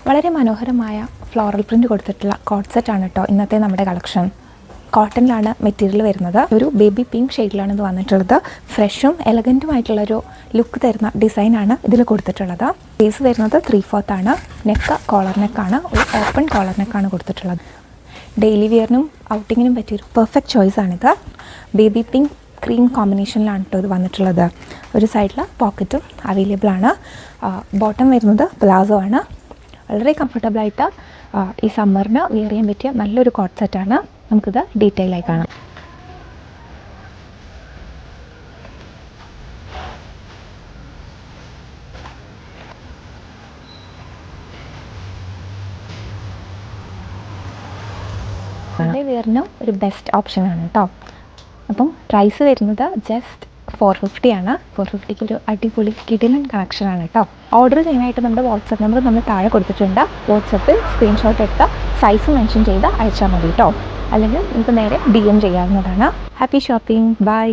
വളരെ മനോഹരമായ floral print കൊടുത്തിട്ടുള്ള കോട്ട് സെറ്റാണ് കേട്ടോ ഇന്നത്തെ നമ്മുടെ കളക്ഷൻ. കോട്ടണിലാണ് മെറ്റീരിയൽ വരുന്നത്. ഒരു ബേബി പിങ്ക് ഷെയ്ഡിലാണ് ഇത് വന്നിട്ടുള്ളത്. ഫ്രഷും എലഗൻറ്റുമായിട്ടുള്ളൊരു ലുക്ക് തരുന്ന ഡിസൈനാണ് ഇതിൽ കൊടുത്തിട്ടുള്ളത്. പീസ് വരുന്നത് 3/4 ആണ്. നെക്ക് കോളർ നെക്കാണ്, ഒരു ഓപ്പൺ കോളർ നെക്കാണ് കൊടുത്തിട്ടുള്ളത്. ഡെയിലി വിയറിനും ഔട്ടിങ്ങിനും പറ്റിയൊരു പെർഫെക്റ്റ് ചോയ്സാണിത്. ബേബി പിങ്ക് ക്രീം കോമ്പിനേഷനിലാണ് കേട്ടോ ഇത് വന്നിട്ടുള്ളത്. ഒരു സൈഡിൽ പോക്കറ്റും അവൈലബിൾ ആണ്. ബോട്ടം വരുന്നത് പ്ലാസോ ആണ്. വളരെ കംഫർട്ടബിളായിട്ട് ഈ സമ്മറിന് വെയർ ചെയ്യാൻ പറ്റിയ നല്ലൊരു കോട്ട് സെറ്റാണ്. നമുക്കിത് ഡീറ്റെയിൽ ആയി കാണാം. ഡെയിലി വെയറിന് ഒരു ബെസ്റ്റ് ഓപ്ഷനാണ് കേട്ടോ. അപ്പം പ്രൈസ് വരുന്നത് ജസ്റ്റ് 450 ആണ്. 450ക്ക് ഒരു അടിപൊളി കിടിലൻ കണക്ഷനാണ് കേട്ടോ. ഓർഡർ ചെയ്യാനായിട്ട് നമ്മുടെ വാട്സപ്പ് നമ്പർ നമ്മൾ താഴെ കൊടുത്തിട്ടുണ്ട്. വാട്സപ്പിൽ സ്ക്രീൻഷോട്ട് എടുത്ത് സൈസ് മെൻഷൻ ചെയ്ത് അയച്ചാൽ മതി കേട്ടോ. അല്ലെങ്കിൽ നിങ്ങൾക്ക് നേരെ DM ചെയ്യാവുന്നതാണ്. Happy shopping. ബൈ.